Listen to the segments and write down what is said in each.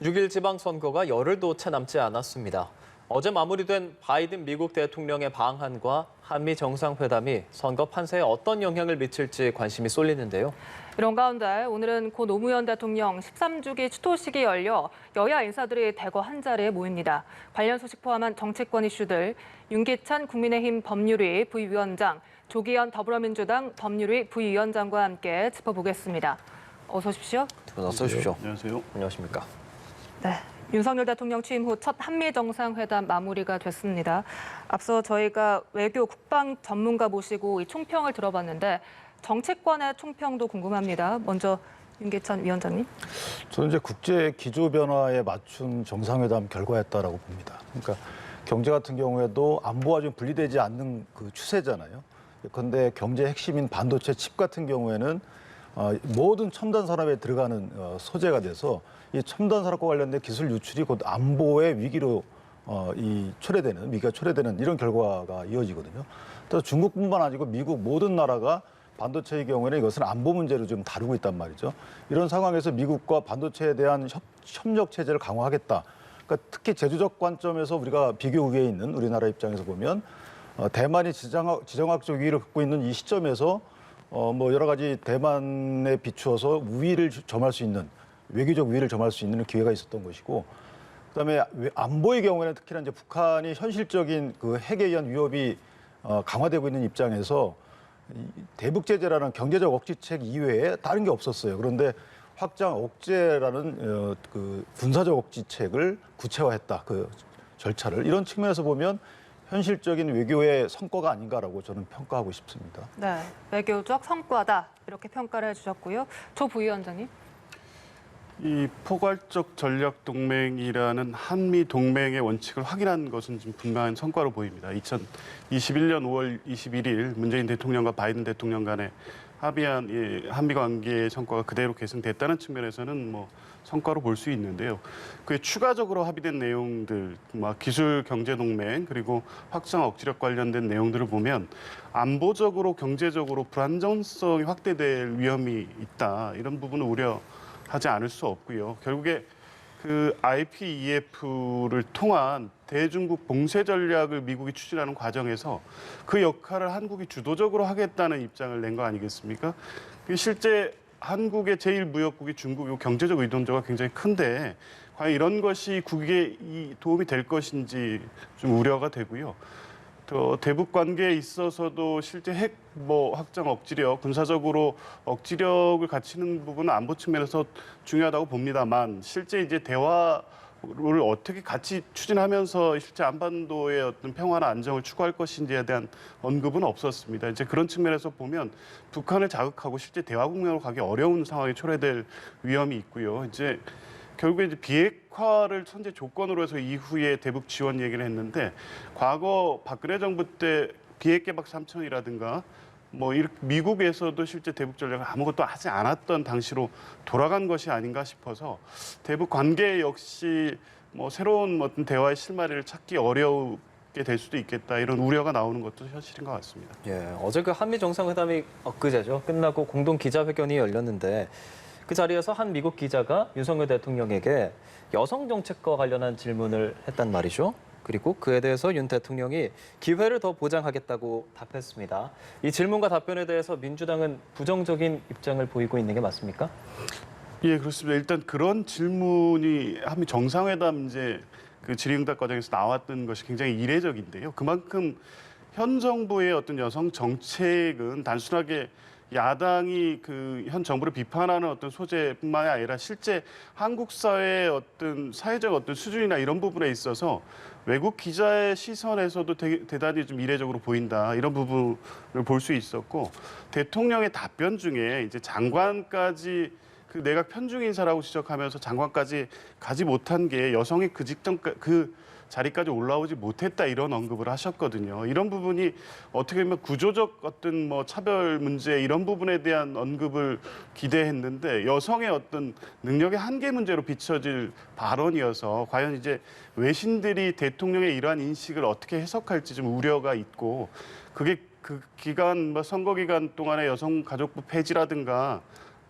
6일 지방선거가 열흘도 채 남지 않았습니다. 어제 마무리된 바이든 미국 대통령의 방한과 한미 정상회담이 선거 판세에 어떤 영향을 미칠지 관심이 쏠리는데요. 이런 가운데 오늘은 고 노무현 대통령 13주기 추도식이 열려 여야 인사들이 대거 한자리에 모입니다. 관련 소식 포함한 정치권 이슈들, 윤기찬 국민의힘 법률위 부위원장, 조기현 더불어민주당 법률위 부위원장과 함께 짚어보겠습니다. 어서 오십시오. 두 분 어서 오십시오. 안녕하세요. 안녕하십니까. 네, 윤석열 대통령 취임 후 첫 한미 정상회담 마무리가 됐습니다. 앞서 저희가 외교 국방 전문가 모시고 이 총평을 들어봤는데 정치권의 총평도 궁금합니다. 먼저 윤기찬 위원장님. 저는 이제 국제 기조 변화에 맞춘 정상회담 결과였다라고 봅니다. 그러니까 경제 같은 경우에도 안보와 좀 분리되지 않는 그 추세잖아요. 그런데 경제 핵심인 반도체 칩 같은 경우에는 모든 첨단 산업에 들어가는 소재가 돼서 이 첨단 산업과 관련된 기술 유출이 곧 안보의 위기로 위기가 초래되는 이런 결과가 이어지거든요. 또 중국뿐만 아니고 미국 모든 나라가 반도체의 경우에는 이것은 안보 문제로 좀 다루고 있단 말이죠. 이런 상황에서 미국과 반도체에 대한 협력 체제를 강화하겠다. 그러니까 특히 제조적 관점에서 우리가 비교 우위에 있는 우리나라 입장에서 보면 대만이 지정학적 우위를 갖고 있는 이 시점에서 여러 가지 대만에 비추어서 우위를 점할 수 있는 외교적 우위를 점할 수 있는 기회가 있었던 것이고, 그다음에 안보의 경우에는 특히나 이제 북한이 현실적인 그 핵에 의한 위협이 강화되고 있는 입장에서 대북 제재라는 경제적 억지책 이외에 다른 게 없었어요. 그런데 확장 억제라는 그 군사적 억지책을 구체화했다. 그 절차를 이런 측면에서 보면 현실적인 외교의 성과가 아닌가라고 저는 평가하고 싶습니다. 네, 외교적 성과다 이렇게 평가를 해주셨고요. 조 부위원장님. 이 포괄적 전략 동맹이라는 한미 동맹의 원칙을 확인한 것은 좀 분명한 성과로 보입니다. 2021년 5월 21일 문재인 대통령과 바이든 대통령 간에 합의한 이 한미 관계의 성과가 그대로 계승됐다는 측면에서는 성과로 볼 수 있는데요. 그에 추가적으로 합의된 내용들, 기술 경제 동맹 그리고 확장 억지력 관련된 내용들을 보면 안보적으로 경제적으로 불안정성이 확대될 위험이 있다. 이런 부분을 우려하지 않을 수 없고요. 결국에 그 IPEF를 통한 대중국 봉쇄 전략을 미국이 추진하는 과정에서 그 역할을 한국이 주도적으로 하겠다는 입장을 낸 거 아니겠습니까? 실제 한국의 제1무역국이 중국이고 경제적 의존도가 굉장히 큰데 과연 이런 것이 국익에 도움이 될 것인지 좀 우려가 되고요. 또 대북 관계에 있어서도 실제 핵 확장 억지력, 군사적으로 억지력을 갖추는 부분은 안보 측면에서 중요하다고 봅니다만 실제 이제 대화를 어떻게 같이 추진하면서 실제 한반도의 어떤 평화나 안정을 추구할 것인지에 대한 언급은 없었습니다. 이제 그런 측면에서 보면 북한을 자극하고 실제 대화 국면으로 가기 어려운 상황이 초래될 위험이 있고요. 이제 결국에 이제 비핵화를 선제 조건으로 해서 이후에 대북 지원 얘기를 했는데 과거 박근혜 정부 때 비핵 개박 3천이라든가 미국에서도 실제 대북 전략을 아무것도 하지 않았던 당시로 돌아간 것이 아닌가 싶어서 대북 관계 역시 새로운 어떤 대화의 실마리를 찾기 어렵게 될 수도 있겠다 이런 우려가 나오는 것도 현실인 것 같습니다. 예, 어제 그 한미 정상회담이 엊그제죠. 끝나고 공동 기자회견이 열렸는데 그 자리에서 한 미국 기자가 윤석열 대통령에게 여성 정책과 관련한 질문을 했단 말이죠. 그리고 그에 대해서 윤 대통령이 기회를 더 보장하겠다고 답했습니다. 이 질문과 답변에 대해서 민주당은 부정적인 입장을 보이고 있는 게 맞습니까? 예, 그렇습니다. 일단 그런 질문이 한미 정상회담 이제 그 질의응답 과정에서 나왔던 것이 굉장히 이례적인데요. 그만큼 현 정부의 어떤 여성 정책은 단순하게 야당이 그 현 정부를 비판하는 어떤 소재뿐만이 아니라 실제 한국 사회의 어떤 사회적 어떤 수준이나 이런 부분에 있어서 외국 기자의 시선에서도 대단히 좀 이례적으로 보인다 이런 부분을 볼 수 있었고 대통령의 답변 중에 이제 장관까지 그 내각 편중 인사라고 지적하면서 장관까지 가지 못한 게 여성이 그 직전 그 자리까지 올라오지 못했다 이런 언급을 하셨거든요. 이런 부분이 어떻게 보면 구조적 어떤 차별 문제 이런 부분에 대한 언급을 기대했는데 여성의 어떤 능력의 한계 문제로 비춰질 발언이어서 과연 이제 외신들이 대통령의 이러한 인식을 어떻게 해석할지 좀 우려가 있고 그게 그 기간 선거 기간 동안에 여성가족부 폐지라든가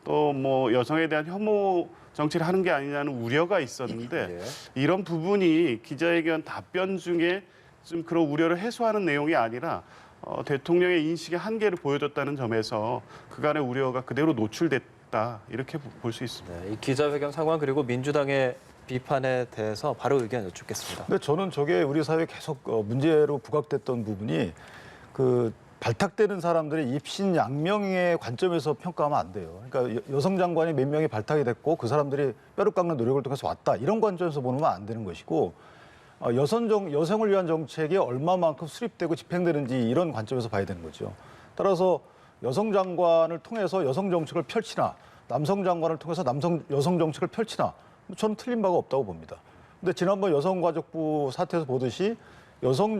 또 여성에 대한 혐오적 정치를 하는 게 아니냐는 우려가 있었는데 예. 이런 부분이 기자회견 답변 중에 좀 그런 우려를 해소하는 내용이 아니라 대통령의 인식의 한계를 보여줬다는 점에서 그간의 우려가 그대로 노출됐다 이렇게 볼 수 있습니다. 네, 이 기자회견 상황 그리고 민주당의 비판에 대해서 바로 의견 여쭙겠습니다. 근데 저는 저게 우리 사회에 계속 문제로 부각됐던 부분이 그 발탁되는 사람들의 입신양명의 관점에서 평가하면 안 돼요. 그러니까 여성 장관이 몇 명이 발탁이 됐고 그 사람들이 뼈를 깎는 노력을 통해서 왔다. 이런 관점에서 보면 안 되는 것이고 여성을 위한 정책이 얼마만큼 수립되고 집행되는지 이런 관점에서 봐야 되는 거죠. 따라서 여성 장관을 통해서 여성 정책을 펼치나 남성 장관을 통해서 여성 정책을 펼치나 저는 틀린 바가 없다고 봅니다. 근데 지난번 여성가족부 사태에서 보듯이 여성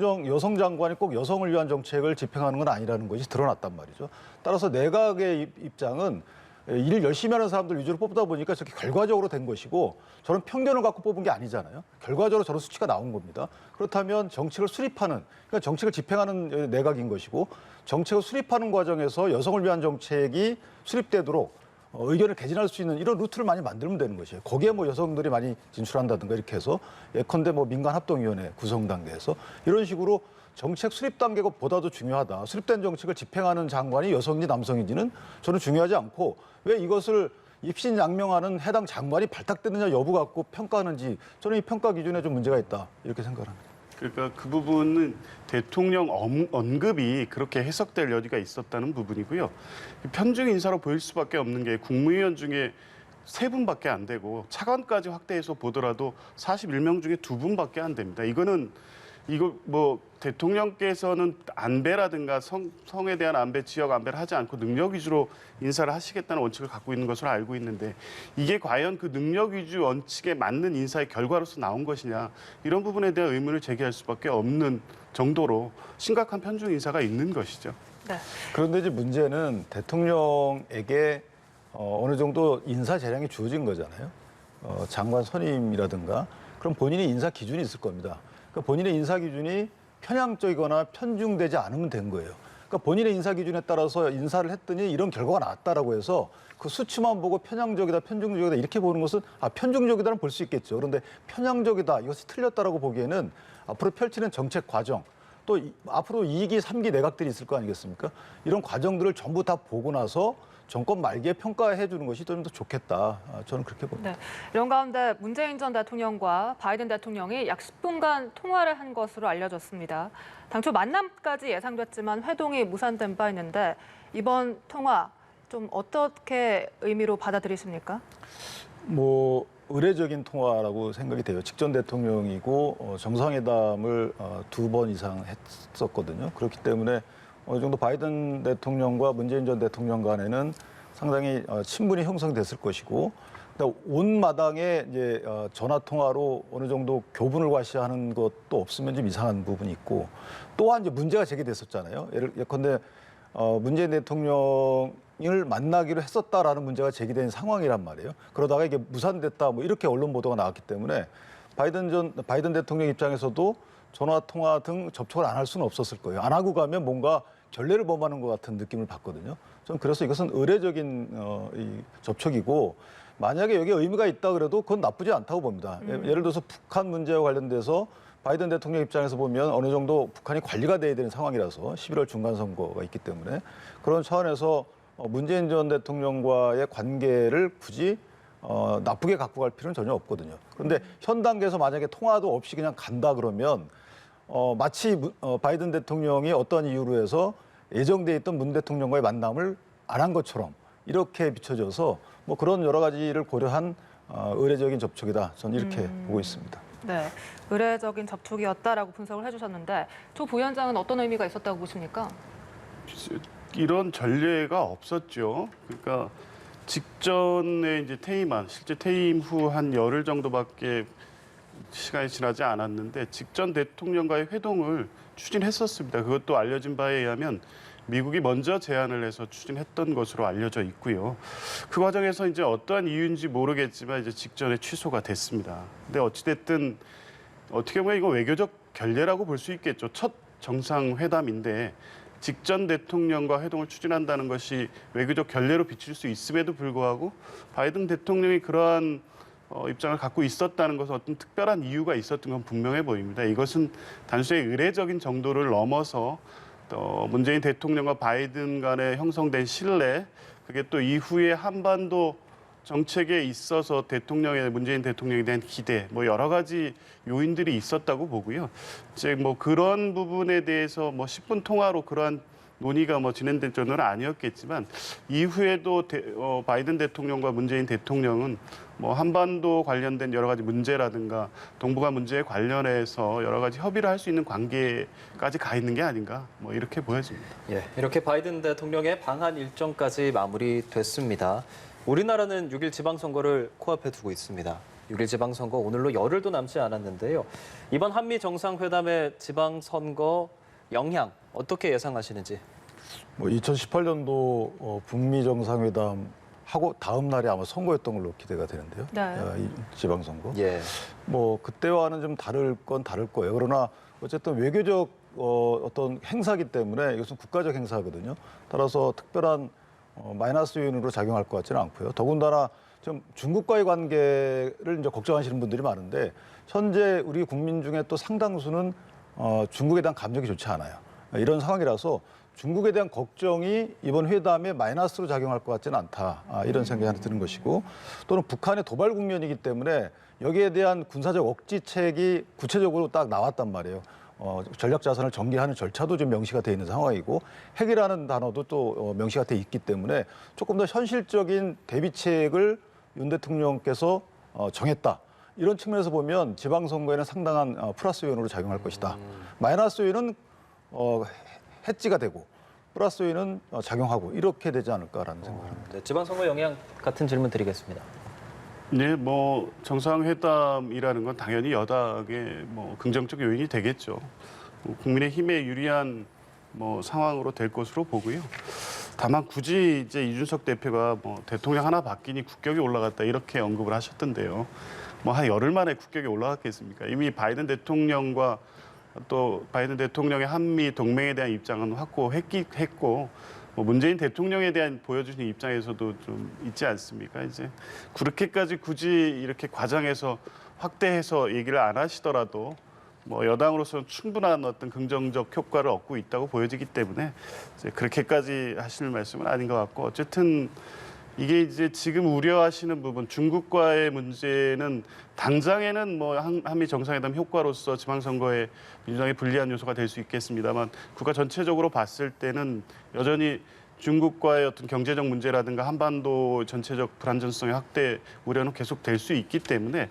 장관이 꼭 여성을 위한 정책을 집행하는 건 아니라는 것이 드러났단 말이죠. 따라서 내각의 입장은 일 열심히 하는 사람들 위주로 뽑다 보니까 저렇게 결과적으로 된 것이고 저는 편견을 갖고 뽑은 게 아니잖아요. 결과적으로 저런 수치가 나온 겁니다. 그렇다면 정책을 수립하는, 그러니까 정책을 집행하는 내각인 것이고 정책을 수립하는 과정에서 여성을 위한 정책이 수립되도록 의견을 개진할 수 있는 이런 루트를 많이 만들면 되는 것이에요. 거기에 뭐 여성들이 많이 진출한다든가 이렇게 해서 예컨대 뭐 민간합동위원회 구성 단계에서 이런 식으로 정책 수립 단계가 보다도 중요하다. 수립된 정책을 집행하는 장관이 여성인지 남성인지는 저는 중요하지 않고 왜 이것을 입신양명하는 해당 장관이 발탁되느냐 여부 갖고 평가하는지 저는 이 평가 기준에 좀 문제가 있다 이렇게 생각합니다. 그러니까 그 부분은 대통령 언급이 그렇게 해석될 여지가 있었다는 부분이고요. 편중 인사로 보일 수밖에 없는 게 국무위원 중에 3분밖에 안 되고 차관까지 확대해서 보더라도 41명 중에 2분밖에 안 됩니다. 이거 뭐 대통령께서는 안배라든가 성에 대한 안배, 지역 안배를 하지 않고 능력 위주로 인사를 하시겠다는 원칙을 갖고 있는 것으로 알고 있는데 이게 과연 그 능력 위주 원칙에 맞는 인사의 결과로서 나온 것이냐 이런 부분에 대한 의문을 제기할 수밖에 없는 정도로 심각한 편중 인사가 있는 것이죠. 네. 그런데 이제 문제는 대통령에게 어느 정도 인사 재량이 주어진 거잖아요. 장관 선임이라든가 그럼 본인의 인사 기준이 있을 겁니다. 그러니까 본인의 인사 기준이 편향적이거나 편중되지 않으면 된 거예요. 그러니까 본인의 인사 기준에 따라서 인사를 했더니 이런 결과가 나왔다라고 해서 그 수치만 보고 편향적이다, 편중적이다 이렇게 보는 것은 편중적이다는 볼 수 있겠죠. 그런데 편향적이다, 이것이 틀렸다라고 보기에는 앞으로 펼치는 정책 과정 또 앞으로 2기, 3기 내각들이 있을 거 아니겠습니까? 이런 과정들을 전부 다 보고 나서 정권 말기에 평가해 주는 것이 좀 더 좋겠다. 저는 그렇게 봅니다. 네. 이런 가운데 문재인 전 대통령과 바이든 대통령이 약 10분간 통화를 한 것으로 알려졌습니다. 당초 만남까지 예상됐지만 회동이 무산된 바 있는데 이번 통화 좀 어떻게 의미로 받아들이십니까? 뭐 의례적인 통화라고 생각이 돼요. 직전 대통령이고 정상회담을 2번 이상 했었거든요. 그렇기 때문에 어느 정도 바이든 대통령과 문재인 전 대통령 간에는 상당히 친분이 형성됐을 것이고 온 마당에 이제 전화 통화로 어느 정도 교분을 과시하는 것도 없으면 좀 이상한 부분이 있고 또한 이제 문제가 제기됐었잖아요. 예컨대 문재인 대통령을 만나기로 했었다라는 문제가 제기된 상황이란 말이에요. 그러다가 이게 무산됐다 뭐 이렇게 언론 보도가 나왔기 때문에 바이든 대통령 입장에서도 전화 통화 등 접촉을 안 할 수는 없었을 거예요. 안 하고 가면 뭔가 결례를 범하는 것 같은 느낌을 받거든요. 저는 그래서 이것은 의례적인 이 접촉이고 만약에 여기에 의미가 있다 그래도 그건 나쁘지 않다고 봅니다. 예를 들어서 북한 문제와 관련돼서 바이든 대통령 입장에서 보면 어느 정도 북한이 관리가 돼야 되는 상황이라서 11월 중간 선거가 있기 때문에 그런 차원에서 문재인 전 대통령과의 관계를 굳이 나쁘게 갖고 갈 필요는 전혀 없거든요. 그런데 현 단계에서 만약에 통화도 없이 그냥 간다 그러면 마치 바이든 대통령이 어떤 이유로 해서 예정돼 있던 문 대통령과의 만남을 안 한 것처럼 이렇게 비춰져서 뭐 그런 여러 가지를 고려한 의례적인 접촉이다. 저는 이렇게 보고 있습니다. 네, 의례적인 접촉이었다라고 분석을 해주셨는데 조 부위원장은 어떤 의미가 있었다고 보십니까? 이런 전례가 없었죠. 그러니까 직전에 이제 퇴임한 실제 퇴임 후 한 열흘 정도밖에 시간이 지나지 않았는데 직전 대통령과의 회동을 추진했었습니다. 그것도 알려진 바에 의하면 미국이 먼저 제안을 해서 추진했던 것으로 알려져 있고요. 그 과정에서 이제 어떠한 이유인지 모르겠지만 이제 직전에 취소가 됐습니다. 근데 어찌됐든 어떻게 보면 이거 외교적 결례라고 볼 수 있겠죠. 첫 정상회담인데 직전 대통령과 회동을 추진한다는 것이 외교적 결례로 비칠 수 있음에도 불구하고 바이든 대통령이 그러한 입장을 갖고 있었다는 것은 어떤 특별한 이유가 있었던 건 분명해 보입니다. 이것은 단순히 의례적인 정도를 넘어서 문재인 대통령과 바이든 간에 형성된 신뢰, 그게 또 이후에 한반도 정책에 있어서 문재인 대통령에 대한 기대, 뭐 여러 가지 요인들이 있었다고 보고요. 이제 뭐 그런 부분에 대해서 뭐 10분 통화로 그러한 논의가 뭐 진행된 정도는 아니었겠지만 이후에도 바이든 대통령과 문재인 대통령은 뭐 한반도 관련된 여러 가지 문제라든가 동북아 문제에 관련해서 여러 가지 협의를 할 수 있는 관계까지 가 있는 게 아닌가 뭐 이렇게 보여집니다. 예, 이렇게 바이든 대통령의 방한 일정까지 마무리됐습니다. 우리나라는 6일 지방선거를 코앞에 두고 있습니다. 6일 지방선거 오늘로 열흘도 남지 않았는데요. 이번 한미 정상회담의 지방선거 영향 어떻게 예상하시는지? 뭐 2018년도 북미 정상회담 하고 다음 날이 아마 선거였던 걸로 기대가 되는데요. 네. 이 지방선거. 예. 뭐 그때와는 좀 다를 건 다를 거예요. 그러나 어쨌든 외교적 어떤 행사기 때문에 이것은 국가적 행사거든요. 따라서 특별한 마이너스 요인으로 작용할 것 같지는 않고요. 더군다나 좀 중국과의 관계를 이제 걱정하시는 분들이 많은데 현재 우리 국민 중에 또 상당수는 중국에 대한 감정이 좋지 않아요. 이런 상황이라서 중국에 대한 걱정이 이번 회담에 마이너스로 작용할 것 같지는 않다. 이런 생각이 하나 드는 것이고 또는 북한의 도발 국면이기 때문에 여기에 대한 군사적 억지책이 구체적으로 딱 나왔단 말이에요. 전략 자산을 정리하는 절차도 좀 명시가 돼 있는 상황이고 핵이라는 단어도 또 명시가 돼 있기 때문에 조금 더 현실적인 대비책을 윤 대통령께서 정했다. 이런 측면에서 보면 지방선거에는 상당한 플러스 요인으로 작용할 것이다. 마이너스 요인은 해지가 되고 플러스 요인은 작용하고 이렇게 되지 않을까라는 생각입니다. 네, 지방선거 영향 같은 질문 드리겠습니다. 네, 뭐 정상회담이라는 건 당연히 여당의 뭐 긍정적 요인이 되겠죠. 국민의힘에 유리한 뭐 상황으로 될 것으로 보고요. 다만 굳이 이제 이준석 대표가 뭐 대통령 하나 바뀌니 국격이 올라갔다 이렇게 언급을 하셨던데요. 뭐 한 열흘 만에 국격이 올라갔겠습니까? 이미 바이든 대통령과 또 바이든 대통령의 한미 동맹에 대한 입장은 확고했고 뭐 문재인 대통령에 대한 보여주신 입장에서도 좀 있지 않습니까? 이제 그렇게까지 굳이 이렇게 과장해서 확대해서 얘기를 안 하시더라도 뭐 여당으로서는 충분한 어떤 긍정적 효과를 얻고 있다고 보여지기 때문에 이제 그렇게까지 하실 말씀은 아닌 것 같고 어쨌든 이게 이제 지금 우려하시는 부분 중국과의 문제는 당장에는 뭐 한미 정상회담 효과로서 지방선거에 민주당에 불리한 요소가 될 수 있겠습니다만 국가 전체적으로 봤을 때는 여전히 중국과의 어떤 경제적 문제라든가 한반도 전체적 불안전성의 확대 우려는 계속 될 수 있기 때문에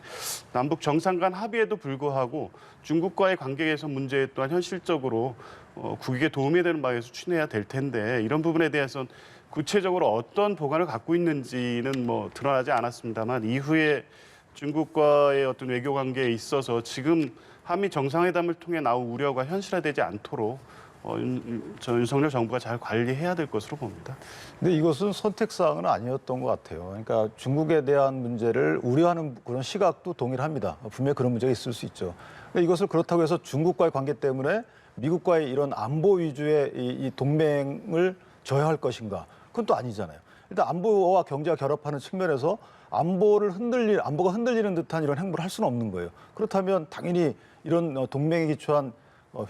남북 정상 간 합의에도 불구하고 중국과의 관계 개선 문제 또한 현실적으로 국익에 도움이 되는 방향에서 추진해야 될 텐데 이런 부분에 대해서는 구체적으로 어떤 보관을 갖고 있는지는 뭐 드러나지 않았습니다만 이후에 중국과의 어떤 외교 관계에 있어서 지금 한미 정상회담을 통해 나온 우려가 현실화되지 않도록 윤석열 정부가 잘 관리해야 될 것으로 봅니다. 근데 이것은 선택사항은 아니었던 것 같아요. 그러니까 중국에 대한 문제를 우려하는 그런 시각도 동일합니다. 분명히 그런 문제가 있을 수 있죠. 근데 이것을 그렇다고 해서 중국과의 관계 때문에 미국과의 이런 안보 위주의 이 동맹을 저해할 것인가? 그건 또 아니잖아요. 일단 안보와 경제가 결합하는 측면에서 안보가 흔들리는 듯한 이런 행보를 할 수는 없는 거예요. 그렇다면 당연히 이런 동맹에 기초한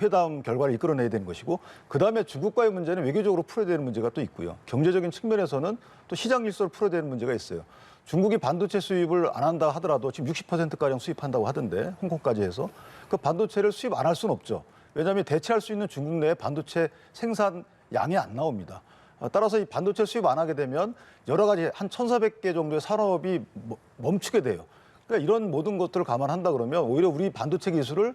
회담 결과를 이끌어내야 되는 것이고 그다음에 중국과의 문제는 외교적으로 풀어야 되는 문제가 또 있고요. 경제적인 측면에서는 또 시장 질서를 풀어야 되는 문제가 있어요. 중국이 반도체 수입을 안 한다 하더라도 지금 60%가량 수입한다고 하던데 홍콩까지 해서 그 반도체를 수입 안 할 수는 없죠. 왜냐하면 대체할 수 있는 중국 내에 반도체 생산 양이 안 나옵니다. 따라서 이 반도체 수입 안 하게 되면 여러 가지 한 1,400개 정도의 산업이 멈추게 돼요. 그러니까 이런 모든 것들을 감안한다 그러면 오히려 우리 반도체 기술을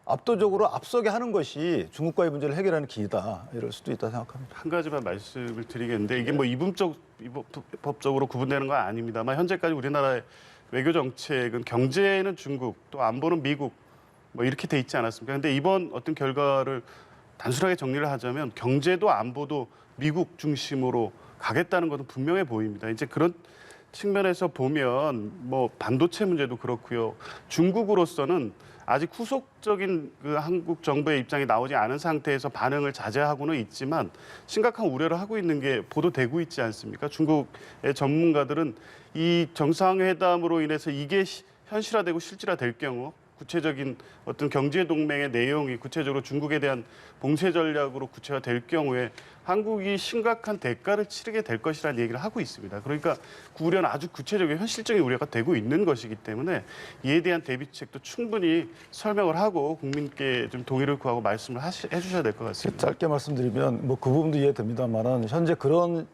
압도적으로 앞서게 하는 것이 중국과의 문제를 해결하는 길이다. 이럴 수도 있다 생각합니다. 한 가지만 말씀을 드리겠는데 이게 뭐 이분법적으로 구분되는 건 아닙니다만 현재까지 우리나라의 외교 정책은 경제는 중국 또 안보는 미국 뭐 이렇게 돼 있지 않았습니까? 근데 이번 어떤 결과를 단순하게 정리를 하자면 경제도 안보도 미국 중심으로 가겠다는 것은 분명해 보입니다. 이제 그런 측면에서 보면 뭐 반도체 문제도 그렇고요. 중국으로서는 아직 후속적인 그 한국 정부의 입장이 나오지 않은 상태에서 반응을 자제하고는 있지만 심각한 우려를 하고 있는 게 보도되고 있지 않습니까? 중국의 전문가들은 이 정상회담으로 인해서 이게 현실화되고 실질화될 경우 구체적인 어떤 경제 동맹의 내용이 구체적으로 중국에 대한 봉쇄 전략으로 구체화될 경우에 한국이 심각한 대가를 치르게 될 것이라는 얘기를 하고 있습니다. 그러니까 그 우려는 아주 구체적인 현실적인 우려가 되고 있는 것이기 때문에 이에 대한 대비책도 충분히 설명을 하고 국민께 좀 동의를 구하고 말씀을 해주셔야 될 것 같습니다. 짧게 말씀드리면 뭐 그 부분도 이해됩니다만은 현재 그런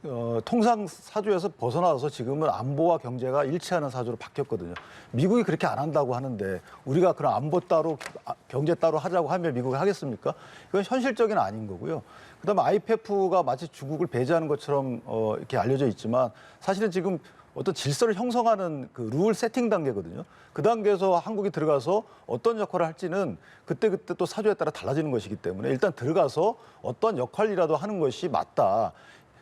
통상 사주에서 벗어나서 지금은 안보와 경제가 일치하는 사주로 바뀌었거든요. 미국이 그렇게 안 한다고 하는데 우리가 그런 안보 따로 경제 따로 하자고 하면 미국이 하겠습니까? 이건 현실적인 아닌 거고요. 그다음에 IPEF가 마치 중국을 배제하는 것처럼 이렇게 알려져 있지만 사실은 지금 어떤 질서를 형성하는 그 룰 세팅 단계거든요. 그 단계에서 한국이 들어가서 어떤 역할을 할지는 그때그때 또 사주에 따라 달라지는 것이기 때문에 일단 들어가서 어떤 역할이라도 하는 것이 맞다.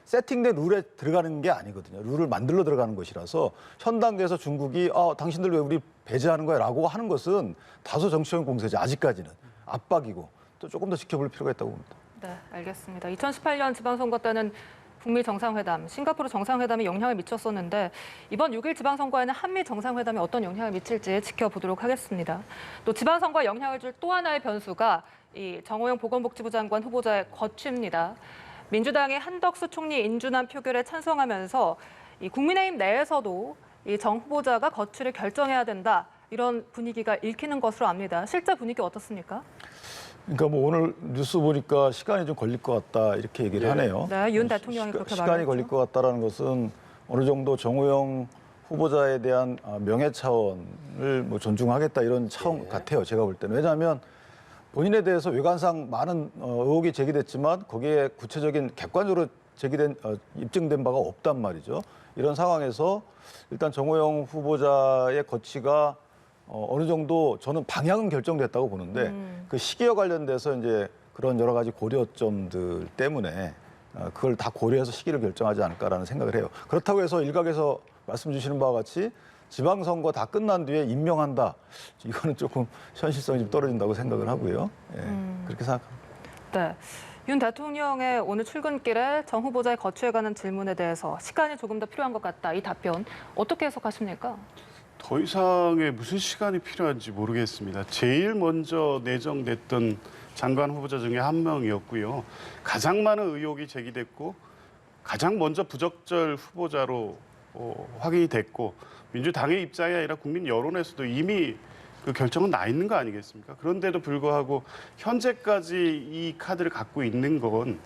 세팅된 룰에 들어가는 게 아니거든요. 룰을 만들러 들어가는 것이라서 현 단계에서 중국이 당신들 왜 우리 배제하는 거야 라고 하는 것은 다소 정치적인 공세지 아직까지는 압박이고 또 조금 더 지켜볼 필요가 있다고 봅니다. 네, 알겠습니다. 2018년 지방선거 때는 북미 정상회담, 싱가포르 정상회담이 영향을 미쳤었는데 이번 6일 지방선거에는 한미 정상회담이 어떤 영향을 미칠지 지켜보도록 하겠습니다. 또 지방선거에 영향을 줄 또 하나의 변수가 이 정호영 보건복지부 장관 후보자의 거취입니다. 민주당의 한덕수 총리 인준안 표결에 찬성하면서 이 국민의힘 내에서도 이 정 후보자가 거취를 결정해야 된다 이런 분위기가 읽히는 것으로 압니다. 실제 분위기 어떻습니까? 그러니까 뭐 오늘 뉴스 보니까 시간이 좀 걸릴 것 같다 이렇게 얘기를 하네요. 네, 윤 대통령이 그렇게 말했죠. 시간이 걸릴 것 같다라는 것은 어느 정도 정호영 후보자에 대한 명예 차원을 뭐 존중하겠다 이런 차원 같아요. 제가 볼 때는. 왜냐하면 본인에 대해서 외관상 많은 의혹이 제기됐지만 거기에 구체적인 객관적으로 제기된 입증된 바가 없단 말이죠. 이런 상황에서 일단 정호영 후보자의 거취가 어느 정도 저는 방향은 결정됐다고 보는데 그 시기와 관련돼서 이제 그런 여러 가지 고려점들 때문에 그걸 다 고려해서 시기를 결정하지 않을까라는 생각을 해요. 그렇다고 해서 일각에서 말씀 주시는 바와 같이 지방선거 다 끝난 뒤에 임명한다. 이거는 조금 현실성이 좀 떨어진다고 생각을 하고요. 예, 그렇게 생각합니다. 네. 윤 대통령의 오늘 출근길에 정 후보자의 거취에 관한 질문에 대해서 시간이 조금 더 필요한 것 같다. 이 답변 어떻게 해석하십니까? 더 이상의 무슨 시간이 필요한지 모르겠습니다. 제일 먼저 내정됐던 장관 후보자 중에 한 명이었고요. 가장 많은 의혹이 제기됐고 가장 먼저 부적절 후보자로 확인이 됐고 민주당의 입장이 아니라 국민 여론에서도 이미 그 결정은 나 있는 거 아니겠습니까? 그런데도 불구하고 현재까지 이 카드를 갖고 있는 건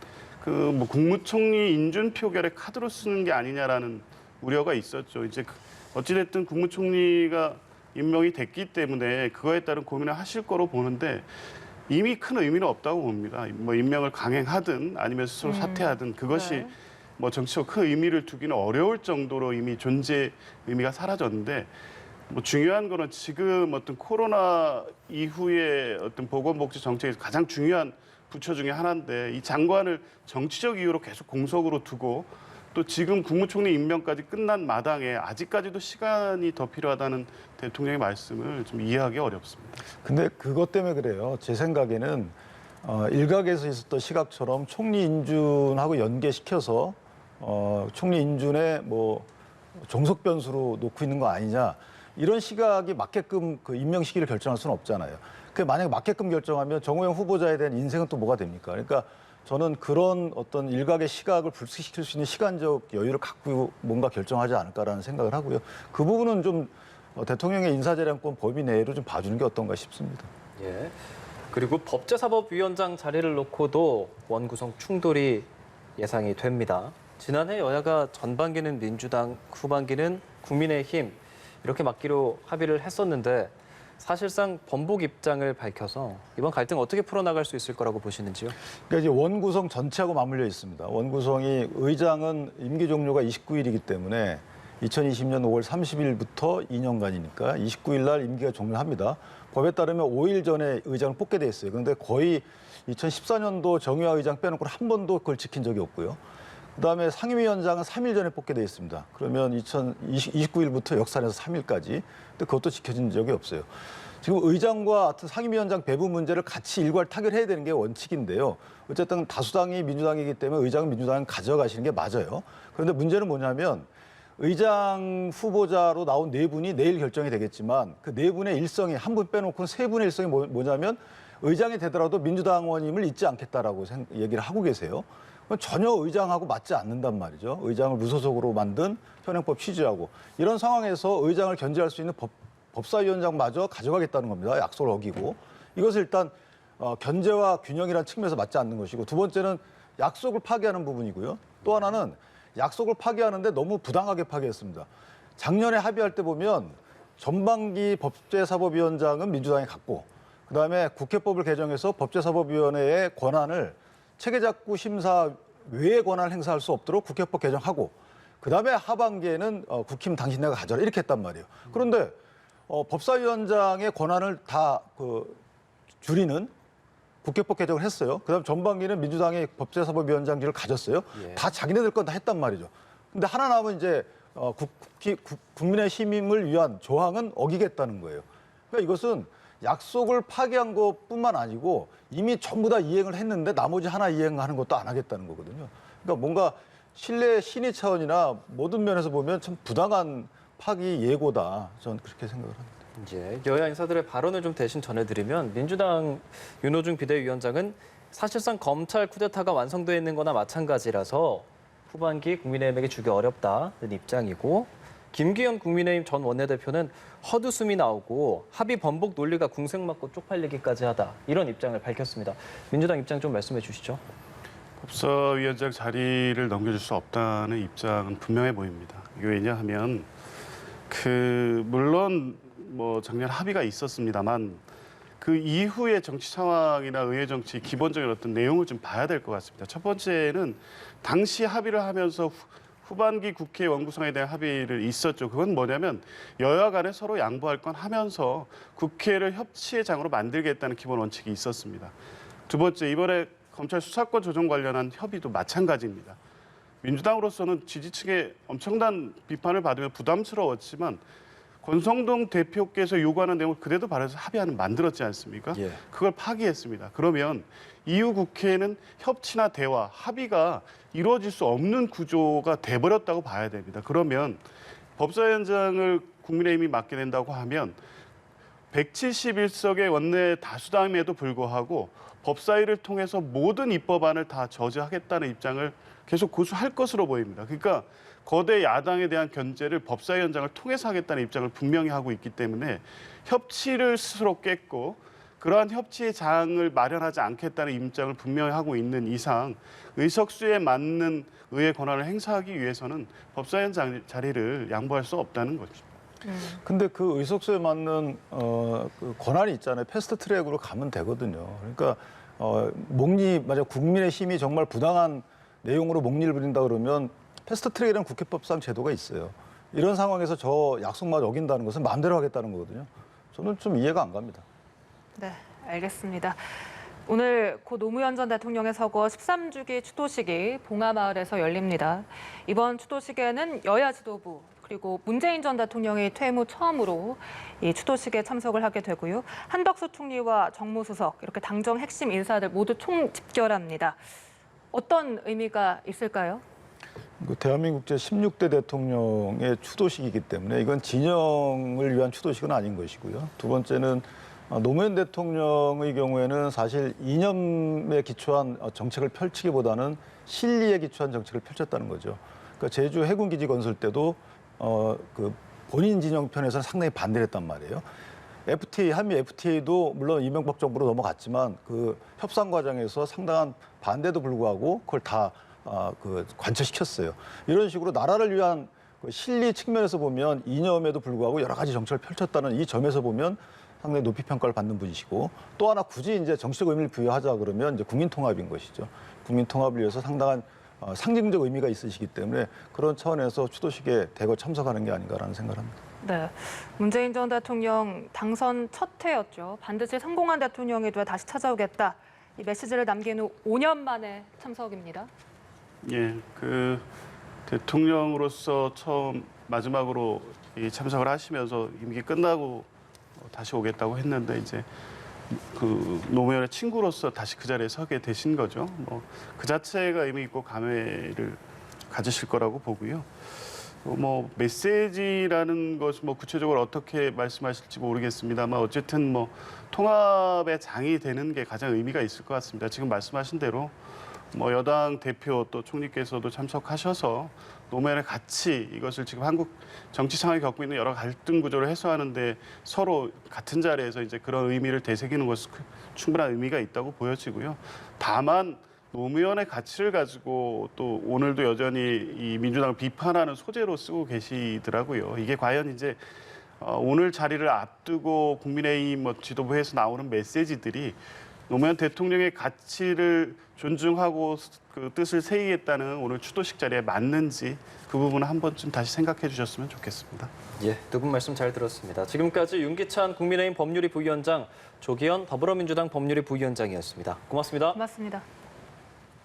그 뭐 국무총리 인준 표결의 카드로 쓰는 게 아니냐라는 우려가 있었죠. 이제 어찌됐든 국무총리가 임명이 됐기 때문에 그거에 따른 고민을 하실 거로 보는데 이미 큰 의미는 없다고 봅니다. 뭐 임명을 강행하든 아니면 스스로 사퇴하든 그것이 네. 뭐 정치적 큰 의미를 두기는 어려울 정도로 이미 존재 의미가 사라졌는데 뭐 중요한 거는 지금 어떤 코로나 이후에 어떤 보건복지 정책에서 가장 중요한 부처 중에 하나인데 이 장관을 정치적 이유로 계속 공석으로 두고 또 지금 국무총리 임명까지 끝난 마당에 아직까지도 시간이 더 필요하다는 대통령의 말씀을 좀 이해하기 어렵습니다. 근데 그것 때문에 그래요. 제 생각에는 일각에서 있었던 시각처럼 총리 인준하고 연계시켜서 총리 인준에 뭐 종속 변수로 놓고 있는 거 아니냐 이런 시각이 맞게끔 그 임명 시기를 결정할 수는 없잖아요. 그 만약에 맞게끔 결정하면 정호영 후보자에 대한 인생은 또 뭐가 됩니까? 그러니까 저는 그런 어떤 일각의 시각을 불식시킬 수 있는 시간적 여유를 갖고 뭔가 결정하지 않을까라는 생각을 하고요. 그 부분은 좀 대통령의 인사재량권 범위 내로 좀 봐주는 게 어떤가 싶습니다. 예. 그리고 법제사법위원장 자리를 놓고도 원구성 충돌이 예상이 됩니다. 지난해 여야가 전반기는 민주당, 후반기는 국민의힘 이렇게 맡기로 합의를 했었는데 사실상 번복 입장을 밝혀서 이번 갈등 어떻게 풀어나갈 수 있을 거라고 보시는지요? 그러니까 이제 원구성 전체하고 맞물려 있습니다. 원구성이 의장은 임기 종료가 29일이기 때문에 2020년 5월 30일부터 2년간이니까 29일 날 임기가 종료합니다. 법에 따르면 5일 전에 의장을 뽑게 돼 있어요. 그런데 거의 2014년도 정의화 의장 빼놓고 한 번도 그걸 지킨 적이 없고요. 그다음에 상임위원장은 3일 전에 뽑게 돼 있습니다. 그러면 2029일부터 역산해서 3일까지. 근데 그것도 지켜진 적이 없어요. 지금 의장과 하여튼 상임위원장 배분 문제를 같이 일괄 타결해야 되는 게 원칙인데요. 어쨌든 다수당이 민주당이기 때문에 의장은 민주당이 가져가시는 게 맞아요. 그런데 문제는 뭐냐면 의장 후보자로 나온 네 분이 내일 결정이 되겠지만 그 네 분의 일성이 한 분 빼놓고 세 분의 일성이 뭐냐면 의장이 되더라도 민주당원임을 잊지 않겠다라고 얘기를 하고 계세요. 그건 전혀 의장하고 맞지 않는단 말이죠. 의장을 무소속으로 만든 현행법 취지하고 이런 상황에서 의장을 견제할 수 있는 법사위원장마저 가져가겠다는 겁니다. 약속을 어기고 이것을 일단 견제와 균형이라는 측면에서 맞지 않는 것이고 두 번째는 약속을 파기하는 부분이고요. 또 하나는 약속을 파기하는데 너무 부당하게 파기했습니다. 작년에 합의할 때 보면 전반기 법제사법위원장은 민주당이 갖고 그다음에 국회법을 개정해서 법제사법위원회의 권한을 체계작구 심사 외의 권한을 행사할 수 없도록 국회법 개정하고 그다음에 하반기에는 국힘 당신네가 가져라 이렇게 했단 말이에요. 그런데 법사위원장의 권한을 다 줄이는 국회법 개정을 했어요. 그다음 전반기는 민주당이 법제사법위원장직을 가졌어요. 예. 다 자기네들 건 다 했단 말이죠. 근데 하나 남은 이제 국민의 힘임을 위한 조항은 어기겠다는 거예요. 그러니까 이것은 약속을 파기한 것뿐만 아니고 이미 전부 다 이행을 했는데 나머지 하나 이행하는 것도 안 하겠다는 거거든요. 그러니까 뭔가 신뢰 신의 차원이나 모든 면에서 보면 참 부당한 파기 예고다. 저는 그렇게 생각을 합니다. 이제 여야 인사들의 발언을 좀 대신 전해드리면 민주당 윤호중 비대위원장은 사실상 검찰 쿠데타가 완성되어 있는 거나 마찬가지라서 후반기 국민의힘에게 주기 어렵다는 입장이고 김기현 국민의힘 전 원내대표는 헛웃음이 나오고 합의 번복 논리가 궁색맞고 쪽팔리기까지 하다 이런 입장을 밝혔습니다. 민주당 입장 좀 말씀해 주시죠. 법사위원장 자리를 넘겨줄 수 없다는 입장은 분명해 보입니다. 이게 왜냐하면 물론 뭐 작년 합의가 있었습니다만 그 이후의 정치 상황이나 의회 정치 기본적인 어떤 내용을 좀 봐야 될 것 같습니다. 첫 번째는 당시 합의를 하면서 후반기 국회 원구성에 대한 합의를 있었죠. 그건 뭐냐면 여야 간에 서로 양보할 건 하면서 국회를 협치의 장으로 만들겠다는 기본 원칙이 있었습니다. 두 번째, 이번에 검찰 수사권 조정 관련한 협의도 마찬가지입니다. 민주당으로서는 지지층의 엄청난 비판을 받으며 부담스러웠지만 권성동 대표께서 요구하는 내용을 그대로 발해서 합의안을 만들었지 않습니까? 예. 그걸 파기했습니다. 그러면 이후 국회는 협치나 대화, 합의가 이루어질 수 없는 구조가 돼버렸다고 봐야 됩니다. 그러면 법사위원장을 국민의힘이 맡게 된다고 하면 171석의 원내 다수당임에도 불구하고 법사위를 통해서 모든 입법안을 다 저지하겠다는 입장을 계속 고수할 것으로 보입니다. 그러니까 거대 야당에 대한 견제를 법사위원장을 통해서 하겠다는 입장을 분명히 하고 있기 때문에 협치를 스스로 깼고 그러한 협치의 장을 마련하지 않겠다는 입장을 분명히 하고 있는 이상 의석수에 맞는 의회 권한을 행사하기 위해서는 법사위원장 자리를 양보할 수 없다는 거죠. 근데 그 의석수에 맞는 그 권한이 있잖아요. 패스트 트랙으로 가면 되거든요. 그러니까 만약 국민의 힘이 정말 부당한 내용으로 목리를 부린다 그러면 패스트 트랙이라는 국회법상 제도가 있어요. 이런 상황에서 저 약속마저 어긴다는 것은 마음대로 하겠다는 거거든요. 저는 좀 이해가 안 갑니다. 네, 알겠습니다. 오늘 고 노무현 전 대통령의 서거 13주기 추도식이 봉하마을에서 열립니다. 이번 추도식에는 여야 지도부 그리고 문재인 전 대통령이 퇴임 후 처음으로 이 추도식에 참석을 하게 되고요. 한덕수 총리와 정무수석 이렇게 당정 핵심 인사들 모두 총집결합니다. 어떤 의미가 있을까요? 대한민국 제16대 대통령의 추도식이기 때문에 이건 진영을 위한 추도식은 아닌 것이고요. 두 번째는 노무현 대통령의 경우에는 사실 이념에 기초한 정책을 펼치기보다는 실리에 기초한 정책을 펼쳤다는 거죠. 그러니까 제주 해군기지 건설 때도 그 본인 진영 편에서는 상당히 반대를 했단 말이에요. FTA, 한미 FTA도 물론 이명박 정부로 넘어갔지만 그 협상 과정에서 상당한 반대도 불구하고 그걸 다 관철시켰어요. 이런 식으로 나라를 위한 실리 측면에서 보면 이념에도 불구하고 여러 가지 정책을 펼쳤다는 이 점에서 보면 상당히 높이 평가를 받는 분이시고 또 하나 굳이 이제 정치적 의미를 부여하자 그러면 이제 국민 통합인 것이죠. 국민 통합을 위해서 상당한 상징적 의미가 있으시기 때문에 그런 차원에서 추도식에 대거 참석하는 게 아닌가라는 생각을 합니다. 네, 문재인 전 대통령 당선 첫 해였죠. 반드시 성공한 대통령이 돼 다시 찾아오겠다. 이 메시지를 남긴 후 5년 만에 참석입니다. 예, 그 대통령으로서 처음 마지막으로 이 참석을 하시면서 임기 끝나고 다시 오겠다고 했는데 이제 그 노무현의 친구로서 다시 그 자리에 서게 되신 거죠. 뭐 그 자체가 의미 있고 감회를 가지실 거라고 보고요. 뭐 메시지라는 것이 뭐 구체적으로 어떻게 말씀하실지 모르겠습니다만 어쨌든 뭐 통합의 장이 되는 게 가장 의미가 있을 것 같습니다. 지금 말씀하신 대로 뭐 여당 대표 또 총리께서도 참석하셔서 노무현의 가치 이것을 지금 한국 정치 상황이 겪고 있는 여러 갈등 구조를 해소하는데 서로 같은 자리에서 이제 그런 의미를 되새기는 것은 충분한 의미가 있다고 보여지고요. 다만 노무현의 가치를 가지고 또 오늘도 여전히 이 민주당을 비판하는 소재로 쓰고 계시더라고요. 이게 과연 이제 오늘 자리를 앞두고 국민의힘 지도부에서 나오는 메시지들이 노무현 대통령의 가치를 존중하고 그 뜻을 새기겠다는 오늘 추도식 자리에 맞는지 그 부분을 한 번쯤 다시 생각해 주셨으면 좋겠습니다. 예, 두 분 말씀 잘 들었습니다. 지금까지 윤기찬 국민의힘 법률위 부위원장, 조기현 더불어민주당 법률위 부위원장이었습니다. 고맙습니다. 고맙습니다.